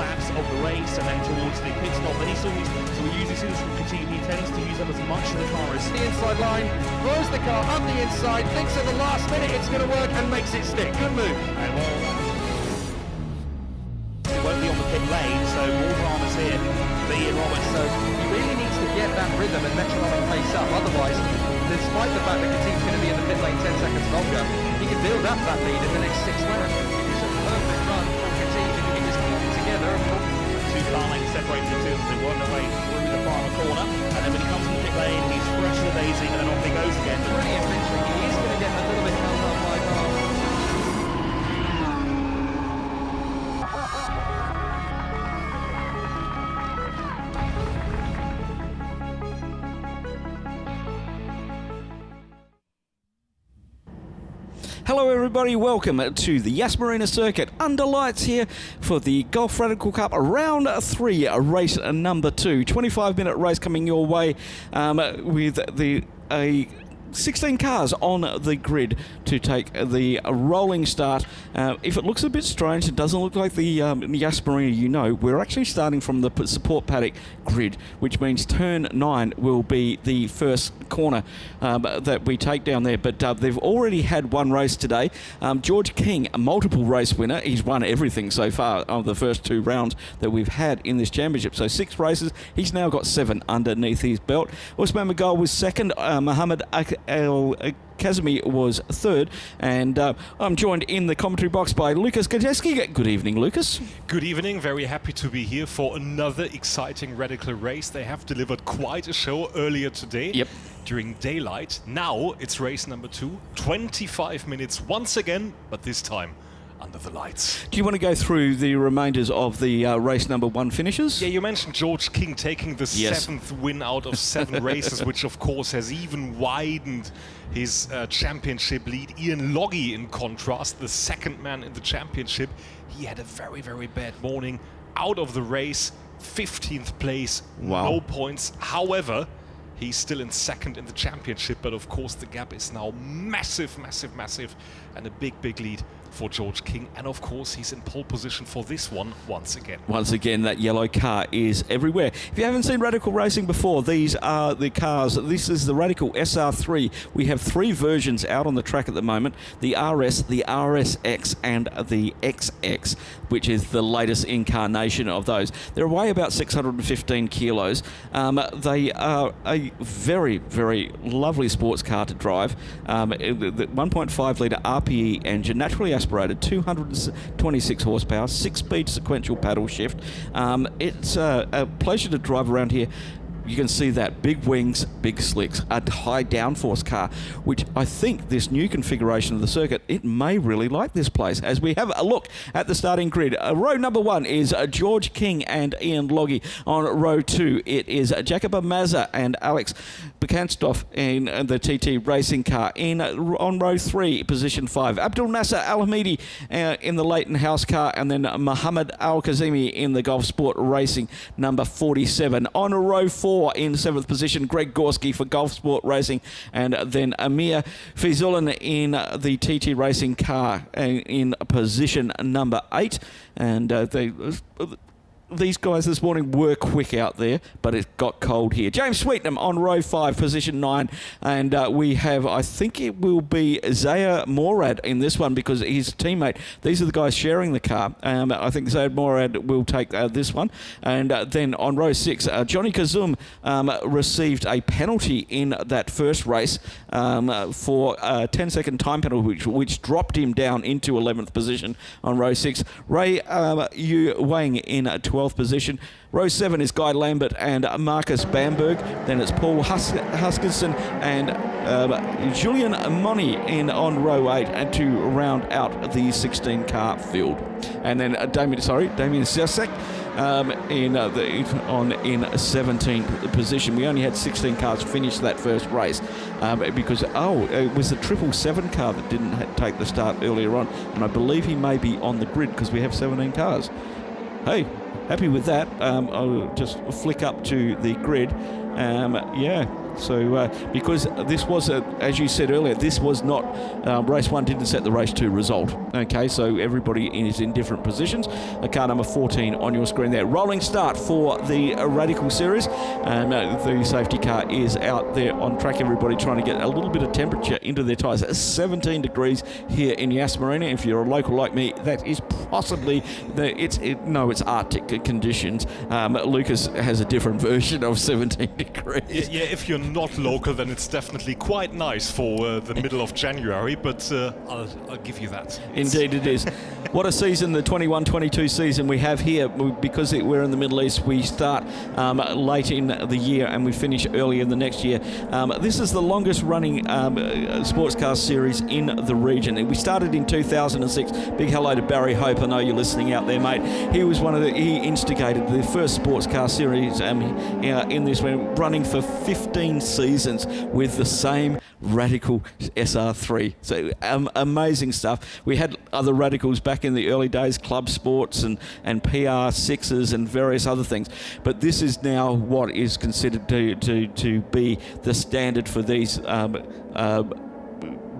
laps of the race and then towards the pit stop. Then he still needs to use his instrument. He tends to use up as much of the car as the inside line, throws the car up the inside, thinks at the last minute it's going to work and makes it stick. Good move. And well, it won't be on the pit lane, so more dramas here for Ian Roberts. So he really needs to get that rhythm and metronomic pace up. Otherwise, despite the fact that Kati's going to be in the pit lane 10 seconds longer, he can build up that lead in the next 6 laps. It's a perfect run for Kati if he can just keep it together. 2 car lanes separating the two, they work their way through the final corner, and then when he comes to the pit lane, he's fresh as a daisy, and then off he goes again. Brilliant finishing. He is going to get a little bit held up by car. Hello everybody, welcome to the Yas Marina circuit under lights here for the Golf Radical Cup round 3, race number 2. 25-minute race coming your way with a 16 cars on the grid to take the rolling start. If it looks a bit strange, it doesn't look like the Yas Marina, we're actually starting from the support paddock grid, which means turn 9 will be the first corner that we take down there. But they've already had one race today. George King, a multiple race winner. He's won everything so far of the first 2 rounds that we've had in this championship. So 6 races. He's now got 7 underneath his belt. Usman Magal was second. Mohammed Kazemi was third, and I'm joined in the commentary box by Lucas Gajeski. Good evening, Lucas. Good evening. Very happy to be here for another exciting Radical race. They have delivered quite a show earlier today during daylight. Now it's race number 2, 25 minutes once again, but this time under the lights. Do you want to go through the remainders of the race number 1 finishes? Yeah, you mentioned George King taking the 7th win out of 7 races, which of course has even widened his championship lead. Ian Loggy, in contrast, the 2nd man in the championship, he had a very, very bad morning. Out of the race, 15th place, no points. However, he's still in 2nd in the championship, but of course the gap is now massive, massive, massive, and a big, big lead for George King, and of course he's in pole position for this one once again. Once again, that yellow car is everywhere. If you haven't seen Radical racing before, these are the cars. This is the Radical SR3. We have 3 versions out on the track at the moment: the RS, the RSX, and the XX, which is the latest incarnation of those. They're weigh about 615 kilos. They are a very, very lovely sports car to drive. The 1.5 litre RPE engine, naturally aspirated, 226 horsepower, 6-speed sequential paddle shift. It's a pleasure to drive around here. You can see that big wings, big slicks, a high downforce car, which I think this new configuration of the circuit, it may really like this place. As we have a look at the starting grid, row number 1 is George King and Ian Loggy. On row 2, it is Jacob Mazza and Alex Bekanstoff in the TT racing car. On row 3, position 5, Abdul Nasser Al-Hamidi in the Leighton House car, and then Mohammed Al-Kazemi in the Golf Sport Racing number 47. On row 4, in 7th position, Greg Gorski for Golf Sport Racing, and then Amir Fizulin in the TT Racing car in position number 8. And these guys this morning were quick out there, but it got cold here. James Sweetnam on row 5, position 9, and we have, I think it will be Zaya Morad in this one, because his teammate, these are the guys sharing the car. I think Zaya Morad will take this one. And then on row 6, Johnny Kazum received a penalty in that first race for a 10-second time penalty, which dropped him down into 11th position on row 6. Ray Yu Wang in 12th position. Row 7 is Guy Lambert and Marcus Bamberg. Then it's Paul Huskinson and Julian Moni on row 8, and to round out the 16-car field. And then Damien Sasek in 17th position. We only had 16 cars finish that first race because it was the 777 car that didn't take the start earlier on, and I believe he may be on the grid because we have 17 cars. Hey, happy with that. I'll just flick up to the grid. So because this was, as you said earlier, this was not, race 1 didn't set the race 2 result. Okay, so everybody is in different positions. Car number 14 on your screen there. Rolling start for the Radical Series. The safety car is out there on track. Everybody trying to get a little bit of temperature into their tyres. 17 degrees here in Yas Marina. If you're a local like me, that is possibly it's Arctic conditions. Lucas has a different version of 17 degrees. Yeah, if you're not local, then it's definitely quite nice for the middle of January, but I'll give you that. Indeed it is. What a season, the 21-22 season we have here. Because we're in the Middle East, we start late in the year and we finish early in the next year. This is the longest running sports car series in the region. We started in 2006. Big hello to Barry Hope. I know you're listening out there, mate. He instigated the first sports car series in this one, running for 15 seasons with the same Radical SR3. So amazing stuff. We had other Radicals back in the early days, Club Sports and PR6s and various other things. But this is now what is considered to be the standard for these.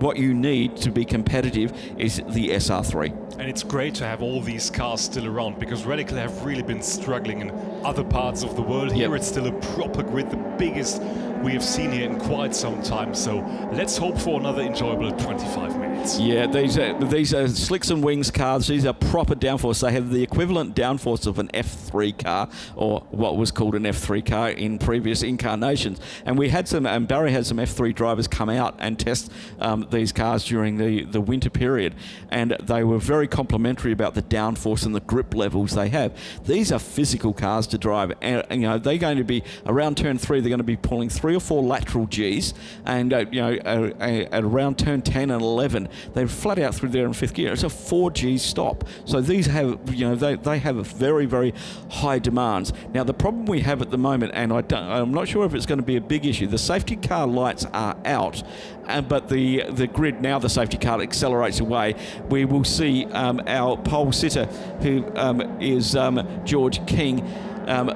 What you need to be competitive is the SR3. And it's great to have all these cars still around, because Radical have really been struggling in other parts of the world. Here it's still a proper grid, the biggest we have seen here in quite some time. So let's hope for another enjoyable 25 minutes. Yeah, these are Slicks and Wings cars. These are proper downforce. They have the equivalent downforce of an F3 car, or what was called an F3 car in previous incarnations. And we had some, and Barry had some F3 drivers come out and test these cars during the winter period, and they were very complimentary about the downforce and the grip levels they have. These are physical cars to drive, and they're going to be around turn 3. They're going to be pulling 3 or 4 lateral Gs, and at around turn 10 and 11, they're flat out through there in 5th gear. It's a 4G stop. So these have, they have a very, very high demands. Now the problem we have at the moment, and I'm not sure if it's going to be a big issue. The safety car lights are out, but the grid, now the safety car accelerates away. We will see our pole sitter, who is George King,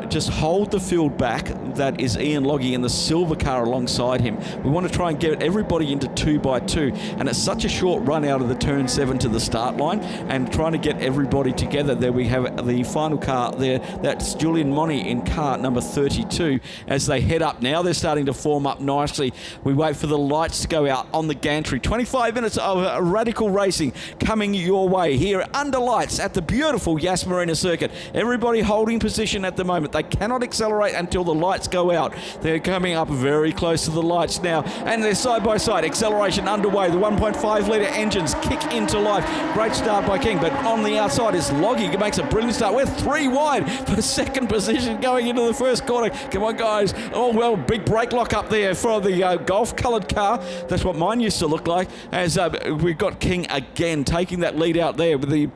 just hold the field back. That is Ian Loggy in the silver car alongside him. We want to try and get everybody into 2x2, and it's such a short run out of the turn 7 to the start line, and trying to get everybody together. There we have the final car there. That's Julian Money in car number 32 as they head up. Now they're starting to form up nicely. We wait for the lights to go out on the gantry. 25 minutes of Radical racing coming your way here under lights at the beautiful Yas Marina circuit. Everybody holding position at the moment. They cannot accelerate until the lights go out. They're coming up very close to the lights now, and they're side by side. Acceleration underway. The 1.5 litre engines kick into life. Great start by King, but on the outside is Loggy, who makes a brilliant start. We're 3 wide for second position going into the first corner. Come on, guys. Oh, well, big brake lock up there for the golf coloured car. That's what mine used to look like, as we've got King again taking that lead out there with the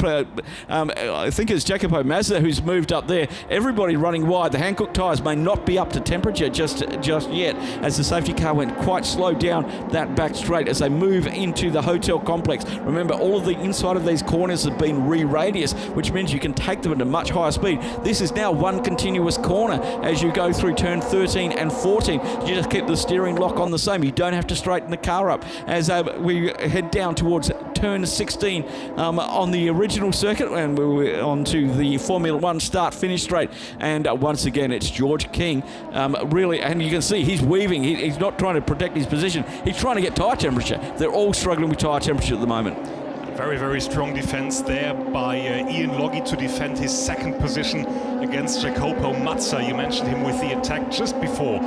I think it's Jacopo Mazda who's moved up there. Everybody running wide. The Hankook tyres may not be up to temperature just yet, as the safety car went quite slow down that back straight as they move into the hotel complex. Remember, all of the inside of these corners have been re-radius, which means you can take them at a much higher speed. This is now one continuous corner as you go through turn 13 and 14. You just keep the steering lock on the same. You don't have to straighten the car up as we head down towards turn 16 on the original circuit, and we're on to the Formula 1 start-finish straight. And once again, it's George King, really, and you can see he's weaving. He's not trying to protect his position. He's trying to get tyre temperature. They're all struggling with tyre temperature at the moment. Very, very strong defense there by Ian Loggy to defend his second position against Jacopo Mazza. You mentioned him with the attack just before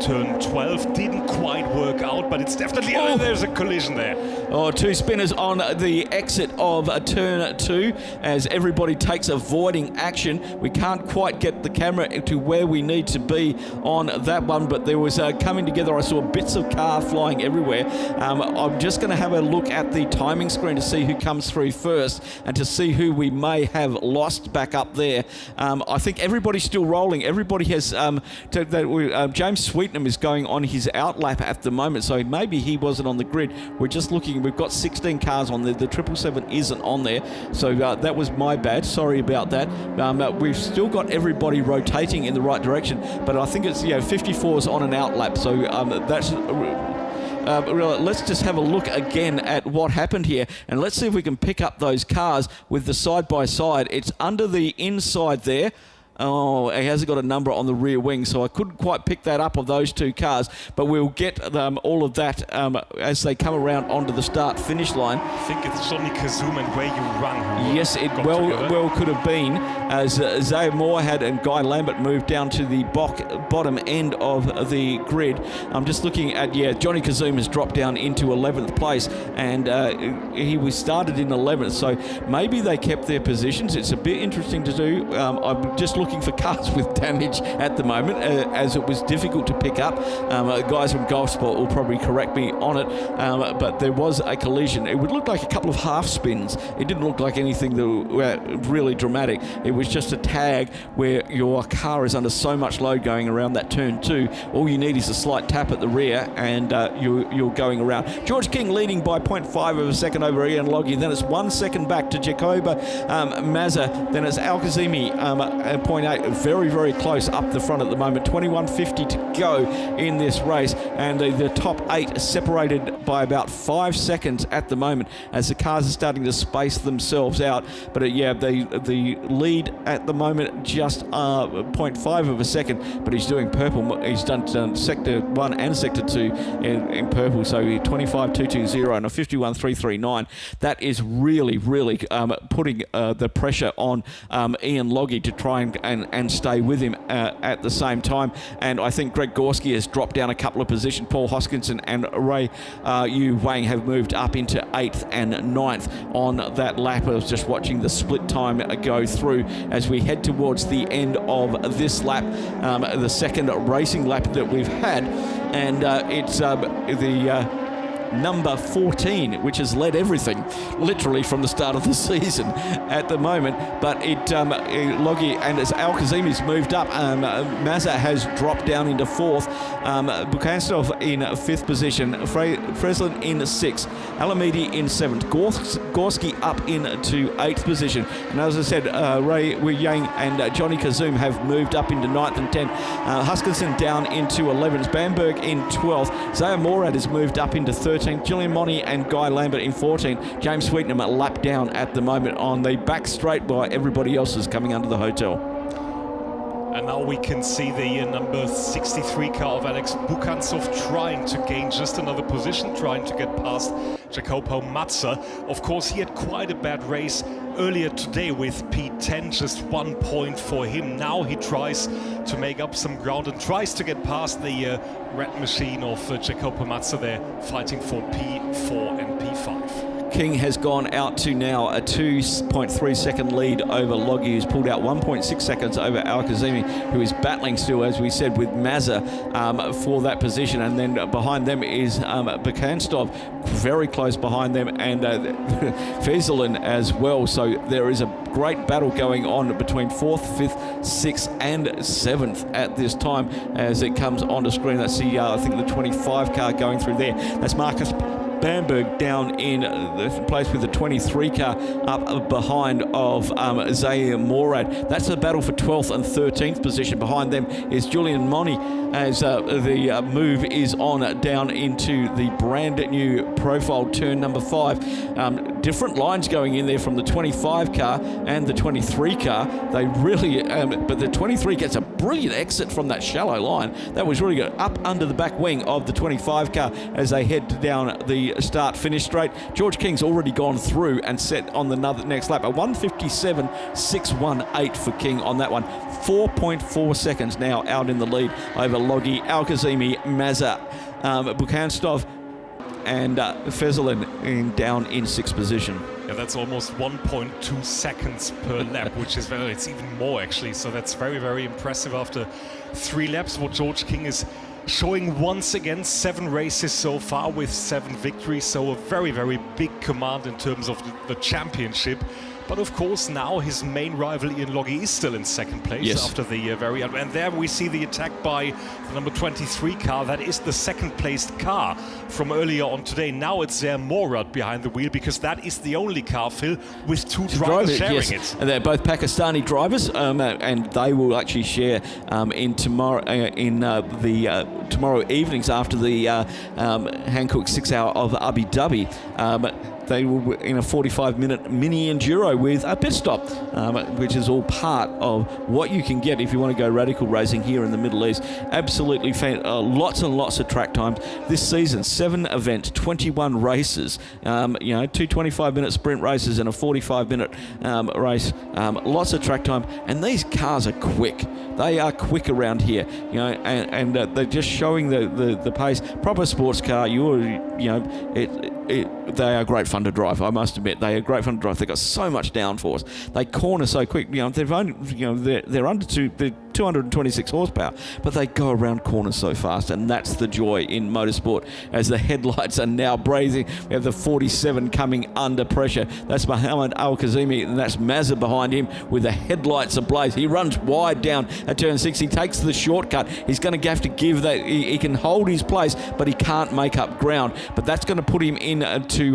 turn 12. Didn't quite work out, but it's definitely... Oh, there's a collision there. Oh, 2 spinners on the exit of turn 2 as everybody takes avoiding action. We can't quite get the camera to where we need to be on that one, but there was coming together. I saw bits of car flying everywhere. I'm just going to have a look at the timing screen to see who comes through first and to see who we may have lost back up there. I think everybody's still rolling. Everybody has... James Sweetnam is going on his outlap at the moment, so maybe he wasn't on the grid. We're just looking. We've got 16 cars on there. The 777 isn't on there, so that was my bad. Sorry about that. We've still got everybody rotating in the right direction, but I think it's 54's on an outlap, so that's... let's just have a look again at what happened here, and let's see if we can pick up those cars with the side-by-side. It's under the inside there. Oh, he hasn't got a number on the rear wing, so I couldn't quite pick that up of those two cars, but we'll get all of that as they come around onto the start-finish line. I think it's Johnny Kazum and Where You Run. Yes, it well could have been, as Zaya Moorhead and Guy Lambert moved down to the bottom end of the grid. I'm just looking at, Johnny Kazum has dropped down into 11th place, and he was started in 11th, so maybe they kept their positions. It's a bit interesting to do. I'm just looking for cars with damage at the moment, as it was difficult to pick up. Guys from Golf Sport will probably correct me on it, but there was a collision. It would look like a couple of half spins. It didn't look like anything that were really dramatic. It was just a tag where your car is under so much load going around that turn 2. All you need is a slight tap at the rear, and you're going around. George King leading by 0.5 of a second over Ian Loggy. Then it's 1 second back to Jacoba Mazza. Then it's Al Kazemi at 0.8. Very, very close up the front at the moment. 21.50 to go in this race, and the top 8 separated by about 5 seconds at the moment as the cars are starting to space themselves out. But the lead at the moment just 0.5 of a second, but he's doing purple. He's done sector 1 and sector 2 in purple, so 25.220 and a 51.339. That is really, really putting the pressure on Ian Loggy to try and stay with him at the same time. And I think Greg Gorski has dropped down a couple of positions. Paul Hoskinson and Ray Yu Wang have moved up into 8th and 9th on that lap. I was just watching the split time go through as we head towards the end of this lap, the second racing lap that we've had, and it's the number 14, which has led everything literally from the start of the season at the moment. But Loggy, and as Al Kazemi's moved up, Mazza has dropped down into 4th, Bukanstov in 5th position, Freslin in 6th, Alamedi in 7th, Gorski up into 8th position, and as I said, Ray Yang and Johnny Kazum have moved up into 9th and 10th, Huskinson down into 11th, Bamberg in 12th, Zaya Morad has moved up into 13th, Julian Monty and Guy Lambert in 14th, James Sweetnam a lap down at the moment on the back straight by everybody else is coming under the hotel. And now we can see the number 63 car of Alex Bukantsov trying to gain just another position, trying to get past Jacopo Mazza. Of course, he had quite a bad race earlier today with P10, just 1 point for him. Now he tries to make up some ground and tries to get past the red machine of Jacopo Mazza there, fighting for P4 and P5. King has gone out to now a 2.3 second lead over Loggy, who's pulled out 1.6 seconds over Al Kazemi, who is battling still, as we said, with Mazza for that position. And then behind them is Bukanstov, very close behind them, and Fezalin as well. So there is a great battle going on between 4th, 5th, 6th and 7th at this time as it comes onto screen. That's the, I think the 25 car going through there. That's Marcus Bamberg down in the place with the 23 car up behind of Zaire Morad. That's the battle for 12th and 13th position. Behind them is Julian Monty as the move is on down into the brand new profile turn number 5. Different lines going in there from the 25 car and the 23 car. They really, but the 23 gets a brilliant exit from that shallow line. That was really good. Up under the back wing of the 25 car as they head down the start-finish straight. George King's already gone through and set on the next lap. A 1:57.618 for King on that one. 4.4 seconds now out in the lead over Loggy, Al Kazemi, Mazza, Bukanstov, and Fezalin down in 6th position. Yeah, that's almost 1.2 seconds per lap, which is it's even more actually. So that's very, very impressive after 3 laps. What George King is showing once again, 7 races so far with 7 victories. So a very, very big command in terms of the championship. But of course, now his main rival Ian Loggy is still in second place after the very end. And there we see the attack by the number 23 car. That is the second placed car from earlier on today. Now it's there Morad behind the wheel, because that is the only car, Phil, with two drivers sharing it. And they're both Pakistani drivers, and they will actually share in tomorrow tomorrow evenings after the Hankook 6 hour of Abu Dhabi. They will in a 45-minute mini enduro with a pit stop, which is all part of what you can get if you want to go radical racing here in the Middle East. Absolutely lots and lots of track times this season. 7 events, 21 races. 2 25-minute sprint races and a 45-minute race. Lots of track time, and these cars are quick. They are quick around here, and they're just showing the pace. Proper sports car. They are great fun to drive. I must admit, they are great fun to drive. They've got so much downforce. They corner so quick. They've only, they're under 226 horsepower, but they go around corners so fast, and that's the joy in motorsport. As the headlights are now blazing, we have the 47 coming under pressure. That's Mohammed Al Kazimi, and that's Mazza behind him with the headlights ablaze. He runs wide down at turn 6. He takes the shortcut. He's going to have to give that. He can hold his place, but he can't make up ground. But that's going to put him in to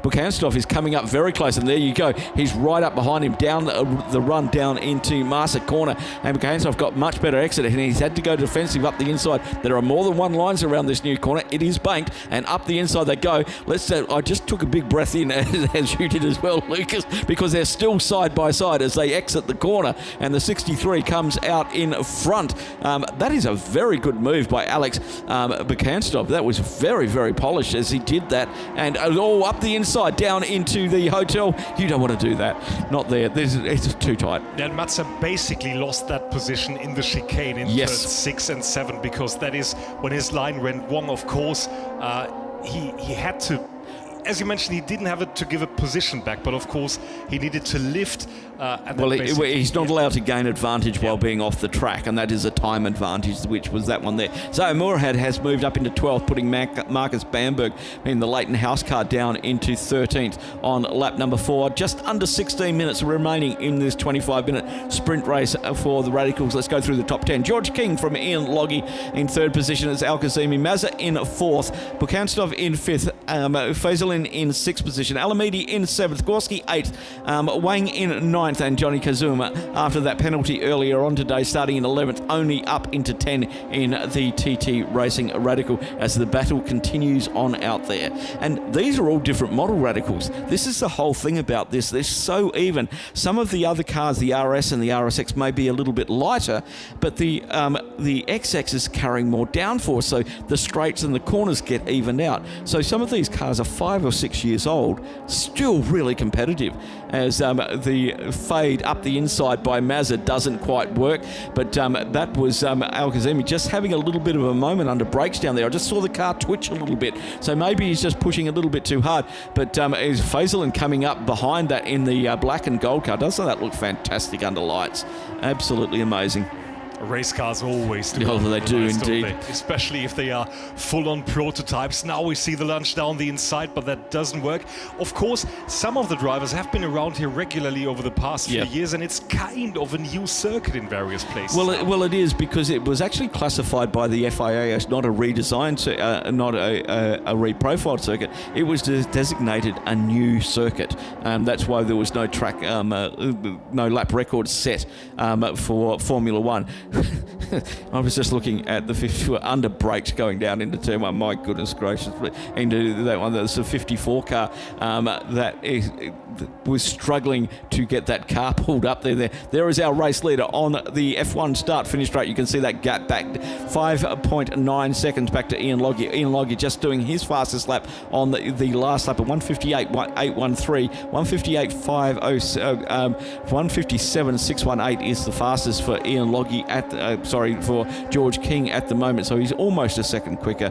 Bukanstov is coming up very close, and there you go. He's right up behind him down the run down into Marsa corner, and Bukanstov got much better exit, and he's had to go defensive up the inside. There are more than one lines around this new corner. It is banked, and up the inside they go. I just took a big breath in, as you did as well, Lucas, because they're still side by side as they exit the corner, and the 63 comes out in front. That is a very good move by Alex Bukanstov. That was very, very polished as he did that, and all up the inside down into the hotel. You don't want to do that. Not there. It's too tight. And Mazza basically lost that position in the chicane in turns 6 and 7, because that is when his line went wrong. Of course, he had to, as you mentioned, he didn't have to give a position back, but of course he needed to lift. He's not allowed to gain advantage while being off the track, and that is a time advantage, which was that one there. So Murad has moved up into 12th, putting Marcus Bamberg in the Leighton House car down into 13th on lap number 4. Just under 16 minutes remaining in this 25-minute sprint race for the Radicals. Let's go through the top 10. George King from Ian Loggy in 3rd position. It's Al Kazimi. Mazza in 4th. Bukanstov in 5th. Faisalin in 6th position. Alamedi in 7th. Gorski 8th. Wang in 9th. And Johnny Kazuma, after that penalty earlier on today, starting in 11th, only up into 10 in the TT Racing Radical as the battle continues on out there. And these are all different model Radicals. This is the whole thing about this. They're so even. Some of the other cars, the RS and the RSX, may be a little bit lighter, but the XX is carrying more downforce, so the straights and the corners get evened out. So some of these cars are 5 or 6 years old, still really competitive, as the fade up the inside by Mazza doesn't quite work, but that was Al Kazemi just having a little bit of a moment under brakes down there. I just saw the car twitch a little bit, so maybe he's just pushing a little bit too hard, but is Faisalin coming up behind that in the black and gold car. Doesn't that look fantastic under lights? Absolutely amazing. Race cars always do. Oh, they do indeed. Especially if they are full-on prototypes. Now we see the lunge down the inside, but that doesn't work. Of course, some of the drivers have been around here regularly over the past few years, and it's kind of a new circuit in various places. Well, it is, because it was actually classified by the FIA as not a redesigned, not a reprofiled circuit. It was designated a new circuit. That's why there was no track, no lap record set for Formula One. I was just looking at the 50 under brakes going down into turn 1. My goodness gracious, into that one. That's a 54 car was struggling to get that car pulled up there. There is our race leader on the F1 start-finish straight. You can see that gap back 5.9 seconds back to Ian Loggy. Ian Loggy just doing his fastest lap on the last lap of 158.813. 158.618 is the fastest for Ian Loggy for George King at the moment. So he's almost a second quicker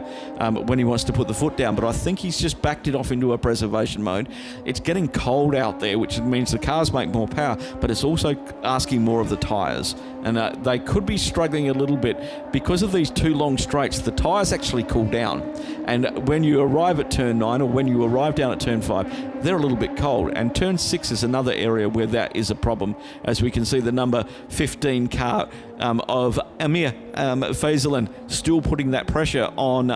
when he wants to put the foot down. But I think he's just backed it off into a preservation mode. It's getting cold out there, which means the cars make more power, but it's also asking more of the tyres. And they could be struggling a little bit because of these 2 long straights. The tyres actually cool down. And when you arrive at turn 9 or when you arrive down at turn 5, they're a little bit cold. And turn 6 is another area where that is a problem. As we can see, the number 15 car of Amir Faisalan still putting that pressure on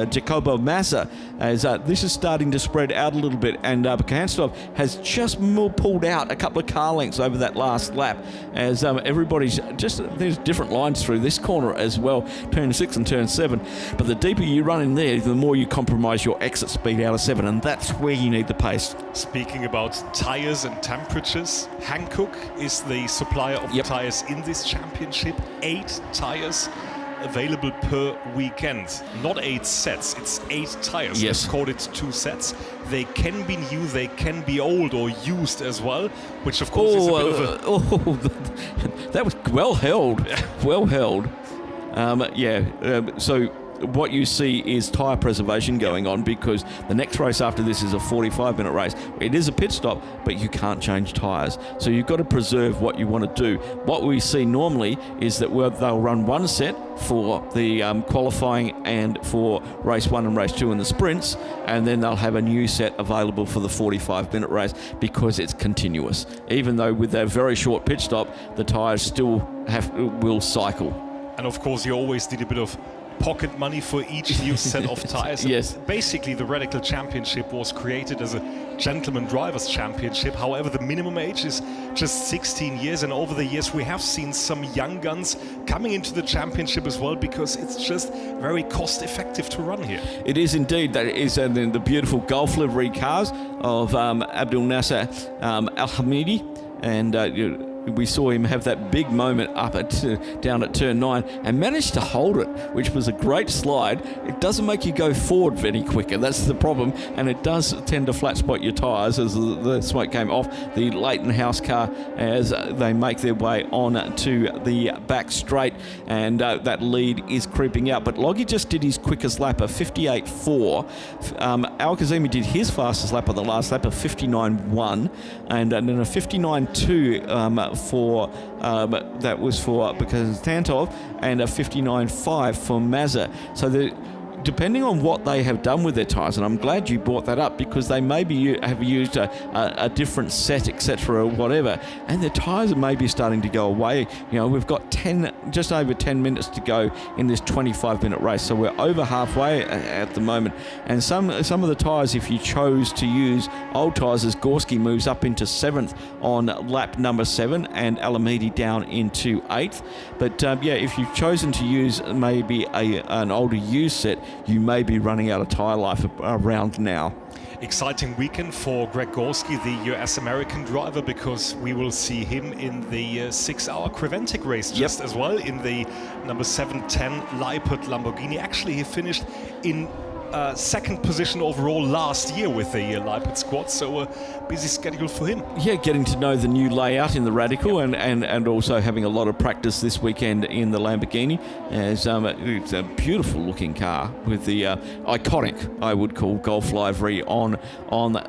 Jacobo Massa, as this is starting to spread out a little bit. And Kahanstov has just pulled out a couple of car lengths over that last lap, as everybody's there's different lines through this corner as well, turn 6 and turn 7. But the deeper you run in there, the more you compromise your exit speed out of 7, and that's where you need the pace. Speaking about tyres and temperatures, Hankook is the supplier of tyres in this championship. 8 tyres available per weekend. Not 8 sets, it's 8 tyres. Yes. Let's call it 2 sets. They can be new, they can be old or used as well, which of course is a bit of a... that was well held. Well held. So what you see is tyre preservation going on, because the next race after this is a 45-minute race. It is a pit stop, but you can't change tyres. So you've got to preserve what you want to do. What we see normally is that they'll run 1 set for the qualifying and for race 1 and race 2 in the sprints, and then they'll have a new set available for the 45-minute race, because it's continuous. Even though with that very short pit stop, the tyres still will cycle. And of course you always need a bit of pocket money for each new set of tyres. Yes. Basically, the Radical Championship was created as a gentleman drivers championship. However, the minimum age is just 16 years, and over the years we have seen some young guns coming into the championship as well, because it's just very cost effective to run here. It is indeed. That is the beautiful Gulf livery cars of Abdul Nasser Al Hamidi, and we saw him have that big moment down at turn 9 and managed to hold it, which was a great slide. It doesn't make you go forward very quicker. That's the problem, and it does tend to flat spot your tyres as the smoke came off the Leighton House car as they make their way on to the back straight, and that lead is creeping out. But Loggy just did his quickest lap of 58.4. Al Kazemi did his fastest lap on the last lap of 59.1, and then a 59.2 that was for Tantov, and a 59.5 for Mazza. So depending on what they have done with their tyres, and I'm glad you brought that up, because they maybe have used a different set, etc., or whatever, and their tyres are maybe starting to go away. We've got just over 10 minutes to go in this 25-minute race, so we're over halfway at the moment. And some of the tyres, if you chose to use old tyres, as Gorski moves up into 7th on lap number 7, and Alamedi down into 8th. But if you've chosen to use maybe an older used set, you may be running out of tyre life around now. Exciting weekend for Greg Gorski, the US-American driver, because we will see him in the 6-hour Creventic race just as well, in the number 710 Leipert Lamborghini. Actually, he finished in second position overall last year with the Leipert squad, so a busy schedule for him. Yeah, getting to know the new layout in the Radical, and also having a lot of practice this weekend in the Lamborghini. As it's a beautiful looking car with the iconic, I would call, Golf livery on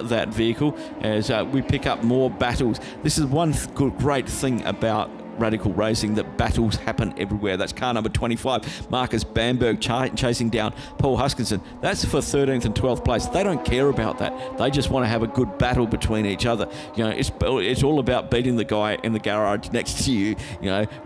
that vehicle, as we pick up more battles. This is one great thing about Radical Racing, that battles happen everywhere. That's car number 25, Marcus Bamberg, chasing down Paul Huskinson. That's for 13th and 12th place. They don't care about that. They just want to have a good battle between each other. It's all about beating the guy in the garage next to you,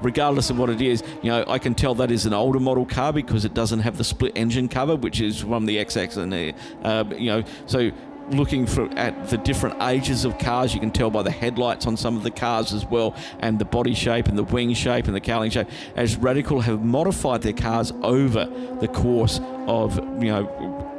regardless of what it is. I can tell that is an older model car because it doesn't have the split engine cover, which is from the XX, and so looking at the different ages of cars, you can tell by the headlights on some of the cars as well, and the body shape and the wing shape and the cowling shape, as Radical have modified their cars over the course of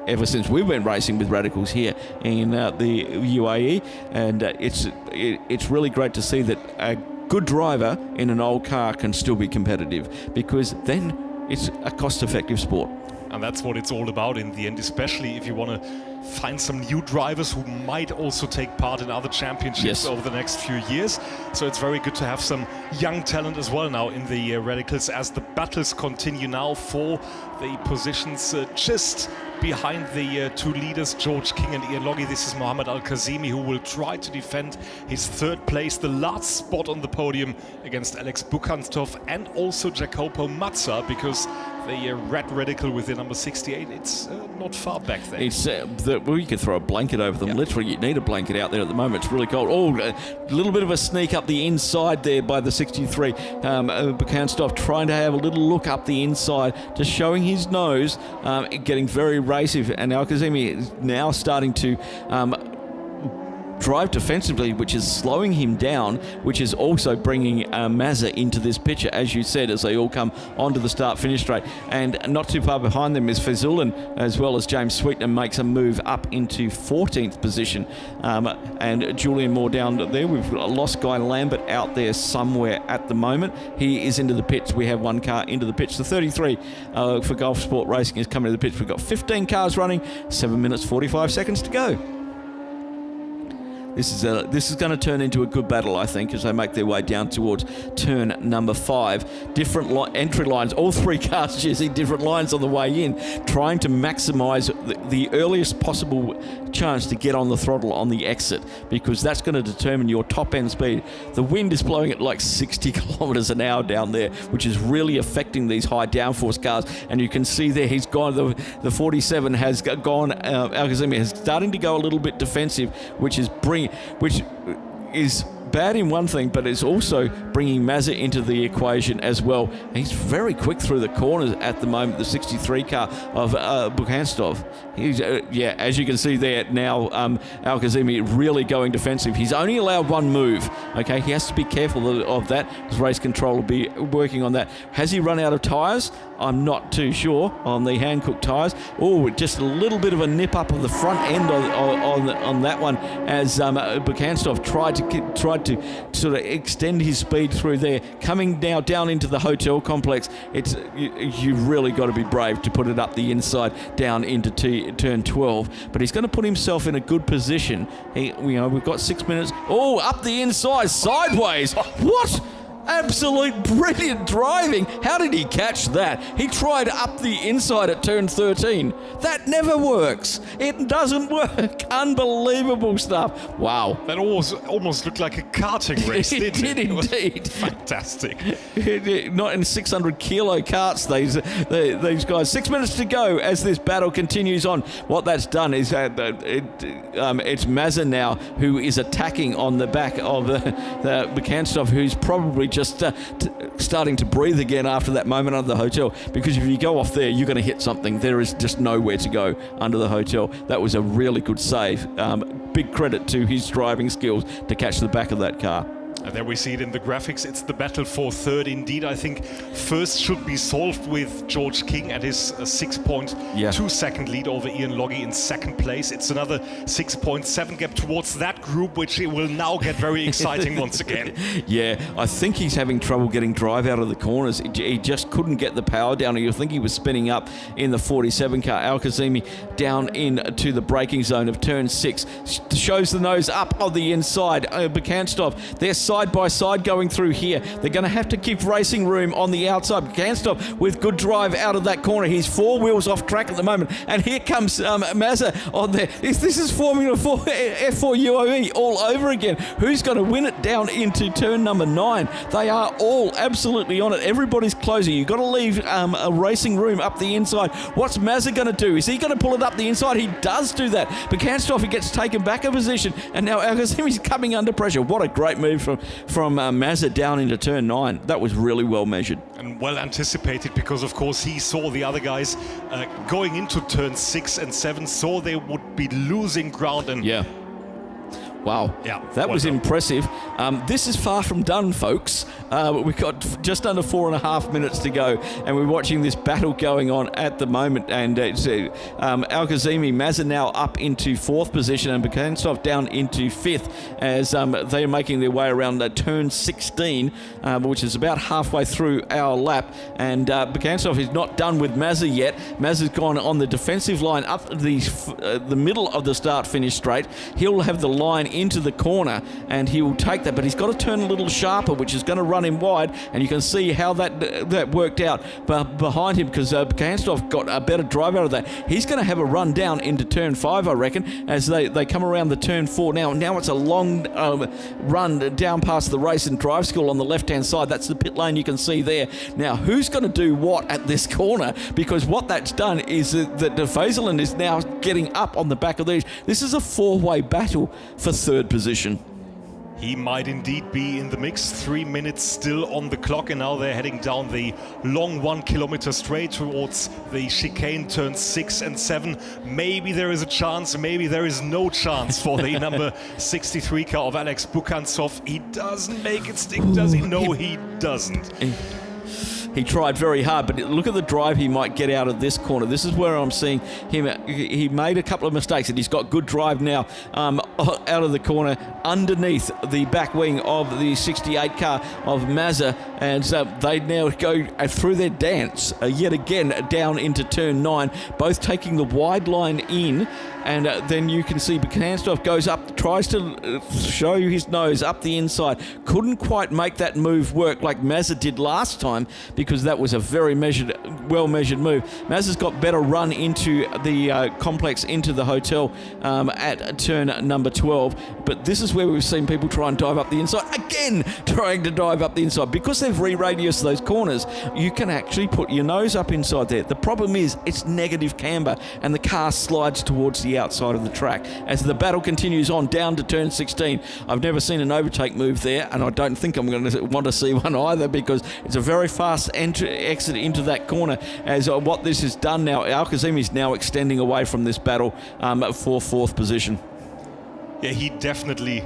ever since we've been racing with Radicals here in the UAE. And it's really great to see that a good driver in an old car can still be competitive, because then it's a cost-effective sport. And that's what it's all about in the end, especially if you want to find some new drivers who might also take part in other championships over the next few years. So it's very good to have some young talent as well now in the radicals as the battles continue now for the positions just behind the two leaders, George King and Ian Loggy. This is Mohammed Al-Kazimi, who will try to defend his third place, the last spot on the podium against Alex Bukhanstov and also Jacopo Mazza, because the red radical with the number 68, it's not far back there. It's well, you could throw a blanket over them. Literally, you need a blanket out there at the moment. It's really cold. Oh, a little bit of a sneak up the inside there by the 63. Bukhanstov trying to have a little look up the inside, just showing his nose, getting very racy. And Al-Kazimi is now starting to drive defensively, which is slowing him down, which is also bringing Mazza into this picture, as you said, as they all come onto the start-finish straight. And not too far behind them is Fazulin, as well as James Sweetner makes a move up into 14th position. And Julian Moore down there. We've lost Guy Lambert out there somewhere at the moment. He is into the pits. We have one car into the pits. The 33 for Golf Sport Racing is coming to the pits. We've got 15 cars running, 7 minutes 45 seconds to go. This is going to turn into a good battle, I think, as they make their way down towards turn number 5. Different entry lines, all three cars choosing different lines on the way in, trying to maximise the earliest possible chance to get on the throttle on the exit, because that's going to determine your top end speed. The wind is blowing at like 60 kilometres an hour down there, which is really affecting these high downforce cars. And you can see there he's gone, the 47 has gone, Al-Kazimi is starting to go a little bit defensive, which is bad in one thing, but it's also bringing Mazza into the equation as well. He's very quick through the corners at the moment, the 63 car of Bukhanstov. He's, as you can see there now, Al-Kazimi really going defensive. He's only allowed one move, okay? He has to be careful of that. His race control will be working on that. Has he run out of tyres? I'm not too sure on the Hankook tyres. Oh, just a little bit of a nip up of the front end on that one as Bukhanstov tried to sort of extend his speed through there. Coming now down into the hotel complex, you've really got to be brave to put it up the inside down into turn 12. But he's going to put himself in a good position. We've got 6 minutes. Oh, up the inside, sideways. What? Absolute brilliant driving. How did he catch that? He tried up the inside at turn 13. That never works. It doesn't work. Unbelievable stuff. Wow. That almost looked like a karting race, didn't it? It did indeed. Fantastic. Not in 600 kilo carts, these guys. 6 minutes to go as this battle continues on. What that's done is it's Mazza now who is attacking on the back of the Bukhanstov, who's probably just starting to breathe again after that moment under the hotel, because if you go off there, you're going to hit something. There is just nowhere to go under the hotel. That was a really good save. Big credit to his driving skills to catch the back of that car. And there we see it in the graphics. It's the battle for third indeed. I think first should be solved with George King at his 6.2 second lead over Ian Loggy in second place. It's another 6.7 gap towards that group, which it will now get very exciting once again. Yeah, I think he's having trouble getting drive out of the corners. He just couldn't get the power down. You think he was spinning up in the 47 car. Al-Kazimi down into the braking zone of turn 6. Shows the nose up on the inside. Bukhanstov, they're side by side going through here. They're going to have to keep racing room on the outside. Bukhanstov with good drive out of that corner. He's 4 wheels off track at the moment. And here comes Mazza on there. This is Formula 4 F4 UOE all over again. Who's going to win it down into turn number 9? They are all absolutely on it. Everybody's closing. You've got to leave a racing room up the inside. What's Mazza going to do? Is he going to pull it up the inside? He does do that. Bukhanstov, he gets taken back a position. And now Al-Kazimi's coming under pressure. What a great move from Mazza down into turn 9. That was really well measured. And well anticipated, because of course he saw the other guys going into turn 6 and 7, saw they would be losing ground. And Wow. Yeah, That well was done. impressive. This is far from done, folks. We've got just under 4.5 minutes to go, and we're watching this battle going on at the moment. And it's Al-Kazimi, Mazza now up into 4th position, and Bakansov down into 5th as they're making their way around turn 16, which is about halfway through our lap. And Bakansov is not done with Mazza yet. Mazza's gone on the defensive line up the middle of the start-finish straight. He'll have the line into the corner, and he will take that, but he's got to turn a little sharper, which is going to run him wide, and you can see how that worked out behind him, because Bakansov got a better drive out of that. He's going to have a run down into turn 5, I reckon, as they come around the turn 4. Now it's a long run down past the race and drive school on the left-hand side. That's the pit lane you can see there. Now, who's going to do what at this corner? Because what that's done is that De Vazeland is now getting up on the back of these. This is a 4-way battle for 3rd position. He might indeed be in the mix. 3 minutes still on the clock, and now they're heading down the long 1 kilometer straight towards the chicane turns 6 and 7. Maybe there is a chance, maybe there is no chance for the number 63 car of Alex Bukantsov. He doesn't make it stick, does he? No, he doesn't. He tried very hard, but look at the drive he might get out of this corner. This is where I'm seeing him. He made a couple of mistakes, and he's got good drive now out of the corner underneath the back wing of the 68 car of Mazza, and they now go through their dance yet again down into turn 9, both taking the wide line in. And then you can see Bakansov goes up, tries to show you his nose up the inside. Couldn't quite make that move work like Mazza did last time, because that was a very well-measured move. Mazza's got better run into the complex, into the hotel at turn number 12. But this is where we've seen people try and dive up the inside. Again, trying to dive up the inside. Because they've re-radiused those corners, you can actually put your nose up inside there. The problem is it's negative camber, and the car slides towards the outside of the track as the battle continues on down to turn 16. I've never seen an overtake move there, and I don't think I'm going to want to see one either, because it's a very fast exit into that corner. As what this has done now, Al-Kazimi is now extending away from this battle for 4th position. Yeah, he definitely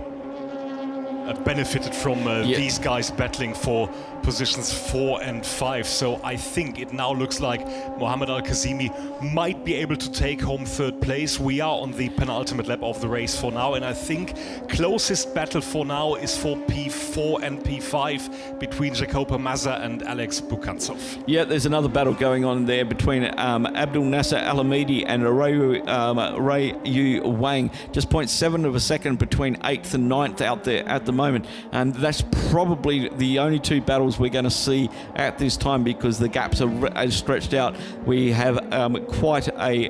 benefited from these guys battling for positions 4 and 5. So I think it now looks like Mohamed Al-Kazimi might be able to take home 3rd place. We are on the penultimate lap of the race for now, and I think closest battle for now is for P4 and P5 between Jacopo Mazza and Alex Bukantsov. Yeah, there's another battle going on there between Abdul Nasser Alamidi and Ray Yu Wang. Just 0.7 of a second between 8th and 9th out there at the moment. And that's probably the only 2 battles we're going to see at this time, because the gaps are stretched out. We have quite a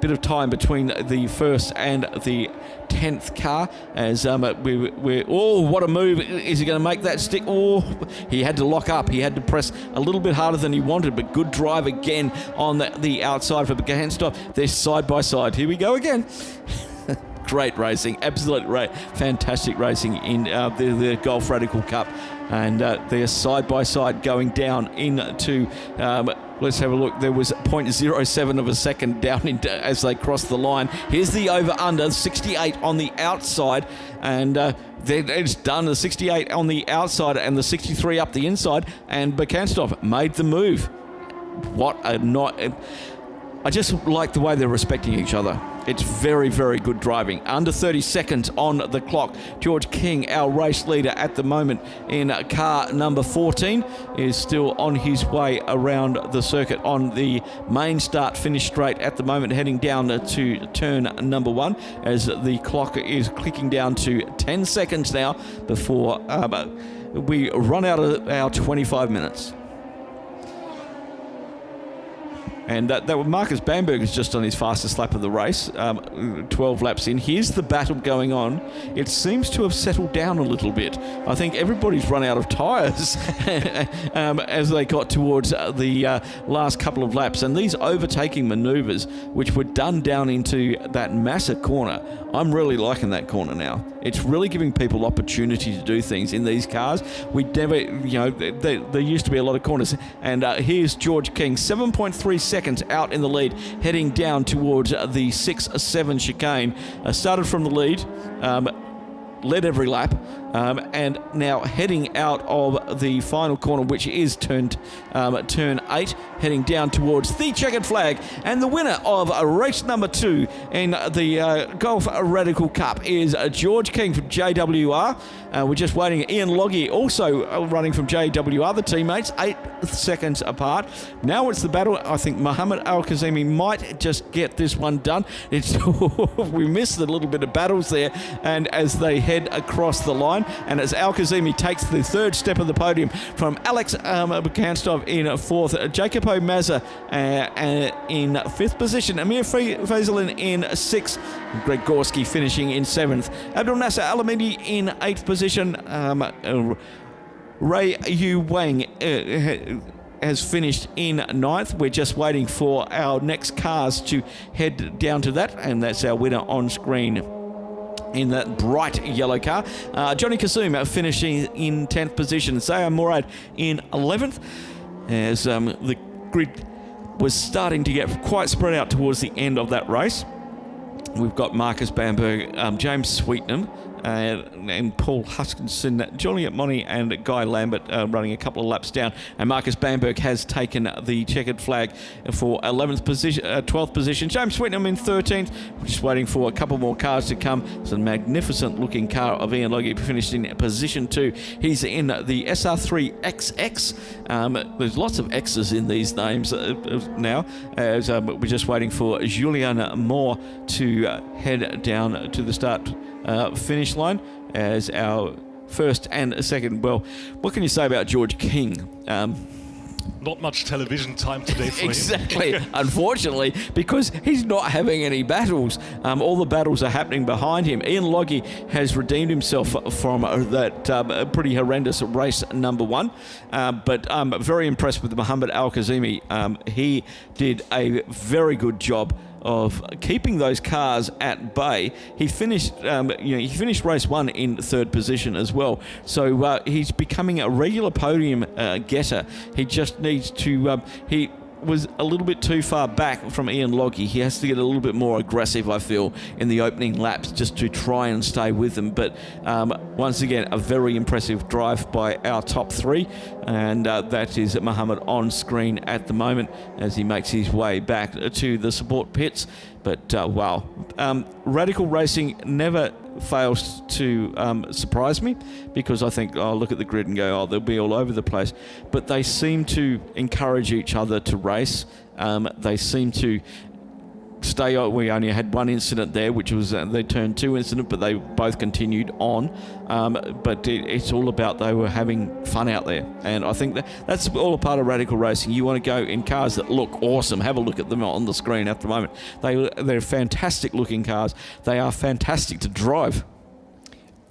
bit of time between the 1st and the 10th car, as we're oh, what a move. Is he going to make that stick? Oh, he had to lock up. He had to press a little bit harder than he wanted, but good drive again on the outside for Bakansov. They're side by side. Here we go again. Great racing, absolute fantastic racing in the Golf Radical Cup, and they're side by side going down into. Let's have a look. There was 0.07 of a second down as they crossed the line. Here's the over/under 68 on the outside, and it's done. The 68 on the outside and the 63 up the inside, and Bakansov made the move. What a not! I just like the way they're respecting each other. It's very, very good driving. Under 30 seconds on the clock. George King, our race leader at the moment in car number 14, is still on his way around the circuit on the main start-finish straight at the moment, heading down to turn number 1 as the clock is clicking down to 10 seconds now before we run out of our 25 minutes. And that Marcus Bamberg is just on his fastest lap of the race, 12 laps in. Here's the battle going on. It seems to have settled down a little bit. I think everybody's run out of tyres as they got towards the last couple of laps. And these overtaking manoeuvres, which were done down into that massive corner, I'm really liking that corner now. It's really giving people opportunity to do things in these cars. We never, there used to be a lot of corners. And here's George King, 7.3 seconds out in the lead, heading down towards the 6-7 chicane. Started from the lead. led every lap, and now heading out of the final corner, which is turn 8, heading down towards the checkered flag. And the winner of race number 2 in the Golf Radical Cup is George King from JWR. We're just waiting. Ian Loggy also running from JWR, the teammates, 8 seconds apart. Now it's the battle. I think Mohammed Al-Kazimi might just get this one done. We missed a little bit of battles there, and as they head across the line, and as Al-Kazimi takes the third step of the podium from Alex Bukanstov in 4th, Jacopo Mazza in 5th position, Amir Faisalin in 6th, Greg Gorski finishing in 7th, Abdul Nasser Alamidi in 8th position, Ray Yu Wang has finished in 9th. We're just waiting for our next cars to head down to that, and that's our winner on screen in that bright yellow car. Johnny Kasum finishing in 10th position. Zaya Morad in 11th, as the grid was starting to get quite spread out towards the end of that race. We've got Marcus Bamberg, James Sweetnam, and Paul Huskinson, Juliet Monty and Guy Lambert running a couple of laps down. And Marcus Bamberg has taken the checkered flag for 11th position, 12th position. James Sweetnam in 13th. We're just waiting for a couple more cars to come. It's a magnificent looking car of Ian Logie, finished in position 2. He's in the SR3XX. There's lots of X's in these names now, as we're just waiting for Julian Moore to head down to the start finish line as our first and second. Well, what can you say about George King? Not much television time today for exactly, him. Unfortunately, because he's not having any battles. All the battles are happening behind him. Ian Loggy has redeemed himself from that pretty horrendous race number 1. But I'm very impressed with Mohammed Al-Kazimi. He did a very good job of keeping those cars at bay. He finished, he finished race 1 in 3rd position as well. So he's becoming a regular podium getter. He just needs to. He was a little bit too far back from Ian Loggy. He has to get a little bit more aggressive, I feel, in the opening laps just to try and stay with them. But once again, a very impressive drive by our top 3, and that is Mohammed on screen at the moment as he makes his way back to the support pits. But wow, Radical Racing never fails to surprise me, because I think, oh, look at the grid and go, oh, they'll be all over the place. But they seem to encourage each other to race. They seem to stay. We only had one incident there, which was the turn 2 incident, but they both continued on. But it's all about they were having fun out there, and I think that's all a part of Radical Racing. You want to go in cars that look awesome. Have a look at them on the screen at the moment. They're fantastic looking cars. They are fantastic to drive.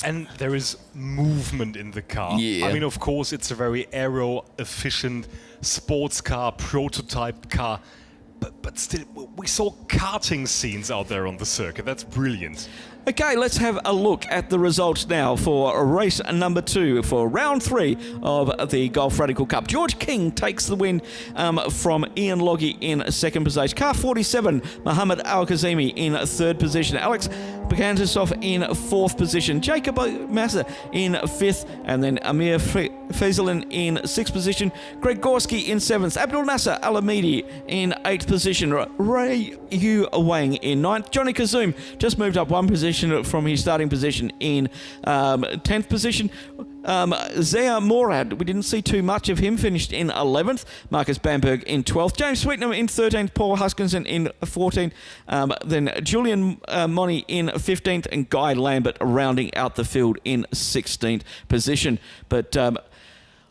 And there is movement in the car. Yeah. I mean, of course, it's a very aero-efficient sports car, prototype car. But still, we saw karting scenes out there on the circuit. That's brilliant. Okay, let's have a look at the results now for race number 2 for round 3 of the Golf Radical Cup. George King takes the win from Ian Loggy in 2nd position. Car 47, Mohammed Al-Kazimi in 3rd position. Alex Bukantasov in 4th position. Jacob Massa in 5th, and then Amir Faisalin in 6th position. Greg Gorski in 7th. Abdul Nasser Alamidi in 8th position. Ray Yu Wang in 9th. Johnny Kazum just moved up 1 position from his starting position in 10th position. Zaya Morad, we didn't see too much of him, finished in 11th. Marcus Bamberg in 12th. James Sweetnam in 13th. Paul Huskinson in 14th. Then Julian Monty in 15th, and Guy Lambert rounding out the field in 16th position. But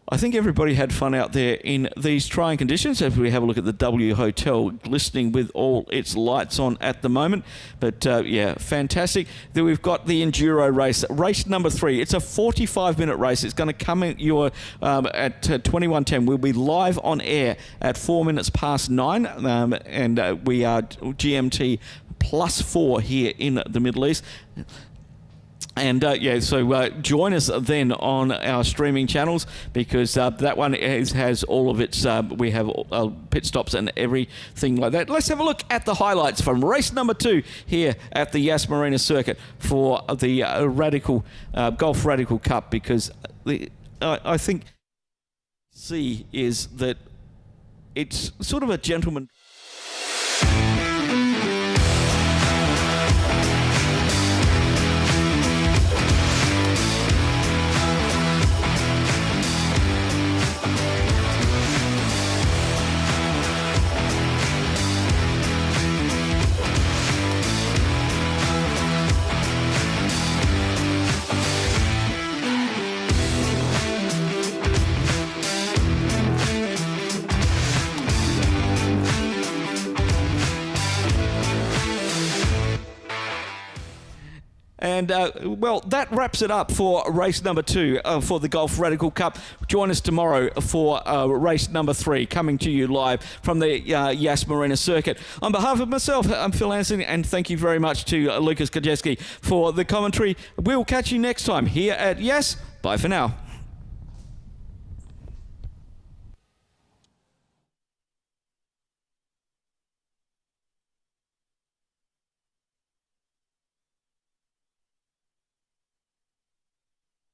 I think everybody had fun out there in these trying conditions. If we have a look at the W Hotel, glistening with all its lights on at the moment. But yeah, fantastic. Then we've got the Enduro race, race number 3. It's a 45-minute race. It's going to come at your at 21:10. We'll be live on air at 4 minutes past 9, and we are GMT +4 here in the Middle East. And yeah, so join us then on our streaming channels, because that one has all of its, we have pit stops and everything like that. Let's have a look at the highlights from race number 2 here at the Yas Marina circuit for the Golf Radical Cup, because I think is that it's sort of a gentleman. And, well, that wraps it up for race number 2 for the Golf Radical Cup. Join us tomorrow for race number 3, coming to you live from the Yas Marina circuit. On behalf of myself, I'm Phil Anson, and thank you very much to Lucas Kajeski for the commentary. We'll catch you next time here at Yas. Bye for now.